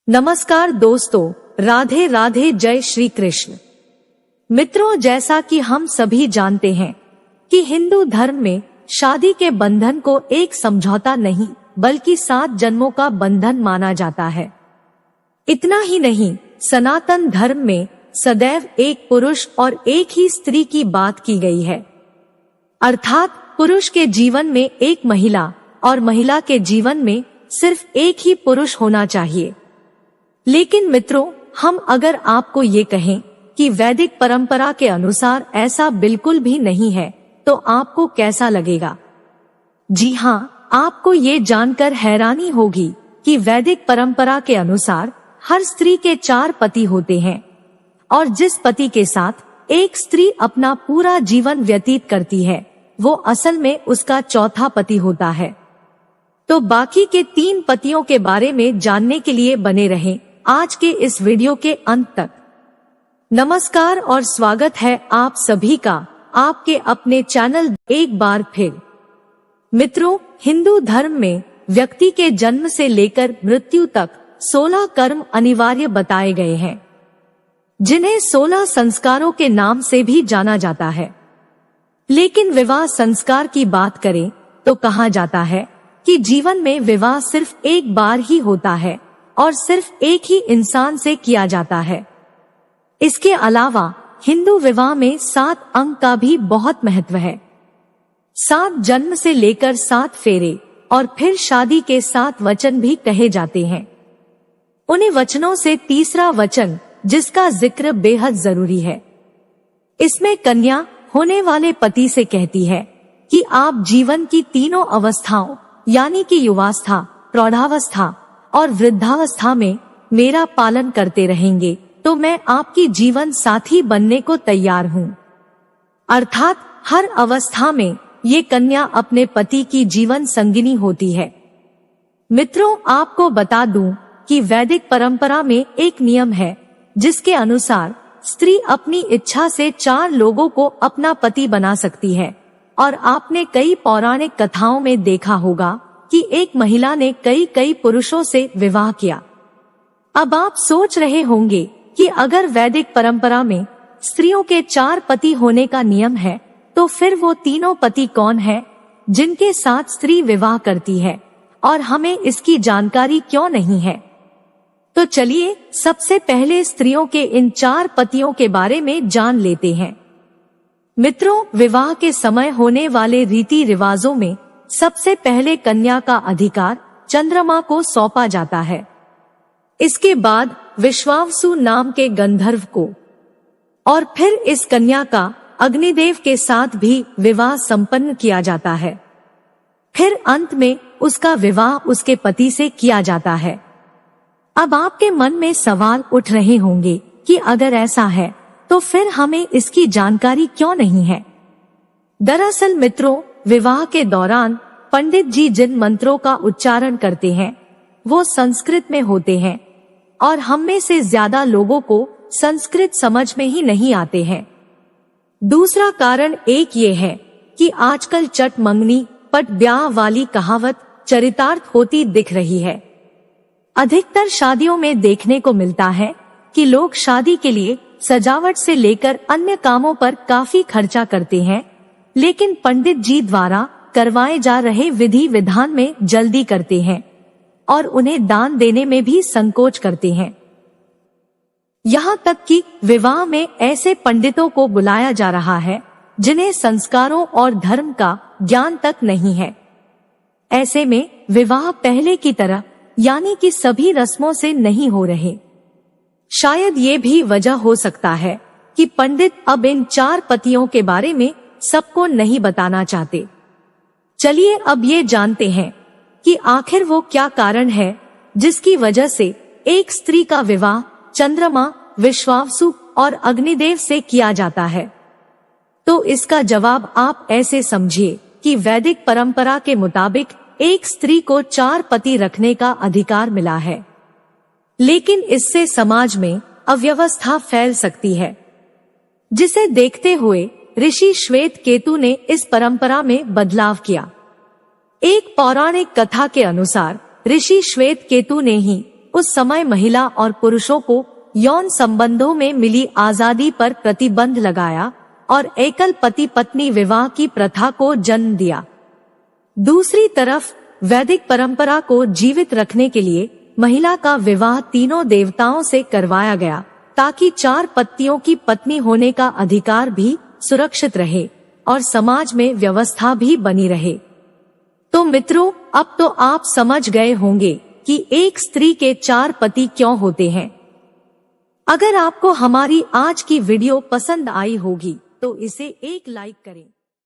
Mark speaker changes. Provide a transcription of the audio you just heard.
Speaker 1: नमस्कार दोस्तों, राधे राधे, जय श्री कृष्ण। मित्रों, जैसा कि हम सभी जानते हैं कि हिंदू धर्म में शादी के बंधन को एक समझौता नहीं बल्कि 7 जन्मों का बंधन माना जाता है। इतना ही नहीं, सनातन धर्म में सदैव एक पुरुष और एक ही स्त्री की बात की गई है, अर्थात पुरुष के जीवन में एक महिला और महिला के जीवन में सिर्फ एक ही पुरुष होना चाहिए। लेकिन मित्रों, हम अगर आपको ये कहें कि वैदिक परंपरा के अनुसार ऐसा बिल्कुल भी नहीं है, तो आपको कैसा लगेगा? जी हाँ, आपको ये जानकर हैरानी होगी कि वैदिक परंपरा के अनुसार हर स्त्री के 4 पति होते हैं और जिस पति के साथ एक स्त्री अपना पूरा जीवन व्यतीत करती है, वो असल में उसका चौथा पति होता है। तो बाकी के 3 पतियों के बारे में जानने के लिए बने रहें आज के इस वीडियो के अंत तक। नमस्कार और स्वागत है आप सभी का आपके अपने चैनल एक बार फिर। मित्रों, हिंदू धर्म में व्यक्ति के जन्म से लेकर मृत्यु तक 16 कर्म अनिवार्य बताए गए हैं, जिन्हें 16 संस्कारों के नाम से भी जाना जाता है। लेकिन विवाह संस्कार की बात करें तो कहा जाता है कि जीवन में विवाह सिर्फ एक बार ही होता है और सिर्फ एक ही इंसान से किया जाता है। इसके अलावा हिंदू विवाह में 7 अंग का भी बहुत महत्व है। 7 जन्म से लेकर 7 फेरे और फिर शादी के 7 वचन भी कहे जाते हैं। उन्हीं वचनों से तीसरा वचन, जिसका जिक्र बेहद जरूरी है, इसमें कन्या होने वाले पति से कहती है कि आप जीवन की तीनों अवस्थाओं यानी कि युवावस्था, प्रौढ़ावस्था और वृद्धावस्था में मेरा पालन करते रहेंगे तो मैं आपकी जीवन साथी बनने को तैयार हूँ। अर्थात हर अवस्था में ये कन्या अपने पति की जीवन संगिनी होती है। मित्रों, आपको बता दूं कि वैदिक परंपरा में एक नियम है जिसके अनुसार स्त्री अपनी इच्छा से 4 लोगों को अपना पति बना सकती है। और आपने कई पौराणिक कथाओं में देखा होगा कि एक महिला ने कई पुरुषों से विवाह किया। अब आप सोच रहे होंगे कि अगर वैदिक परंपरा में स्त्रियों के 4 पति होने का नियम है, तो फिर वो तीनों पति कौन है जिनके साथ स्त्री विवाह करती है और हमें इसकी जानकारी क्यों नहीं है? तो चलिए सबसे पहले स्त्रियों के इन 4 पतियों के बारे में जान लेते हैं। मित्रों, विवाह के समय होने वाले रीति रिवाजों में सबसे पहले कन्या का अधिकार चंद्रमा को सौंपा जाता है। इसके बाद विश्वावसु नाम के गंधर्व को, और फिर इस कन्या का अग्निदेव के साथ भी विवाह संपन्न किया जाता है। फिर अंत में उसका विवाह उसके पति से किया जाता है। अब आपके मन में सवाल उठ रहे होंगे कि अगर ऐसा है तो फिर हमें इसकी जानकारी क्यों नहीं है? दरअसल मित्रों, विवाह के दौरान पंडित जी जिन मंत्रों का उच्चारण करते हैं वो संस्कृत में होते हैं और हम में से ज्यादा लोगों को संस्कृत समझ में ही नहीं आते हैं। दूसरा कारण एक ये है कि आजकल चट मंगनी पट ब्याह वाली कहावत चरितार्थ होती दिख रही है। अधिकतर शादियों में देखने को मिलता है कि लोग शादी के लिए सजावट से लेकर अन्य कामों पर काफी खर्चा करते हैं, लेकिन पंडित जी द्वारा करवाए जा रहे विधि विधान में जल्दी करते हैं और उन्हें दान देने में भी संकोच करते हैं। यहाँ तक कि विवाह में ऐसे पंडितों को बुलाया जा रहा है जिन्हें संस्कारों और धर्म का ज्ञान तक नहीं है। ऐसे में विवाह पहले की तरह यानी कि सभी रस्मों से नहीं हो रहे। शायद ये भी वजह हो सकता है कि पंडित अब इन 4 पतियों के बारे में सबको नहीं बताना चाहते। चलिए अब ये जानते हैं कि आखिर वो क्या कारण है जिसकी वजह से एक स्त्री का विवाह चंद्रमा, विश्वावसु और अग्निदेव से किया जाता है। तो इसका जवाब आप ऐसे समझिए कि वैदिक परंपरा के मुताबिक एक स्त्री को 4 पति रखने का अधिकार मिला है, लेकिन इससे समाज में अव्यवस्था फैल सकती है, जिसे देखते हुए ऋषि श्वेत केतु ने इस परंपरा में बदलाव किया। एक पौराणिक कथा के अनुसार ऋषि श्वेत केतु ने ही उस समय महिला और पुरुषों को यौन संबंधों में मिली आजादी पर प्रतिबंध लगाया और एकल पति पत्नी विवाह की प्रथा को जन्म दिया। दूसरी तरफ वैदिक परंपरा को जीवित रखने के लिए महिला का विवाह तीनों देवताओं से करवाया गया, ताकि 4 पतियों की पत्नी होने का अधिकार भी सुरक्षित रहे और समाज में व्यवस्था भी बनी रहे। तो मित्रों, अब तो आप समझ गए होंगे कि एक स्त्री के 4 पति क्यों होते हैं। अगर आपको हमारी आज की वीडियो पसंद आई होगी तो इसे एक लाइक करें।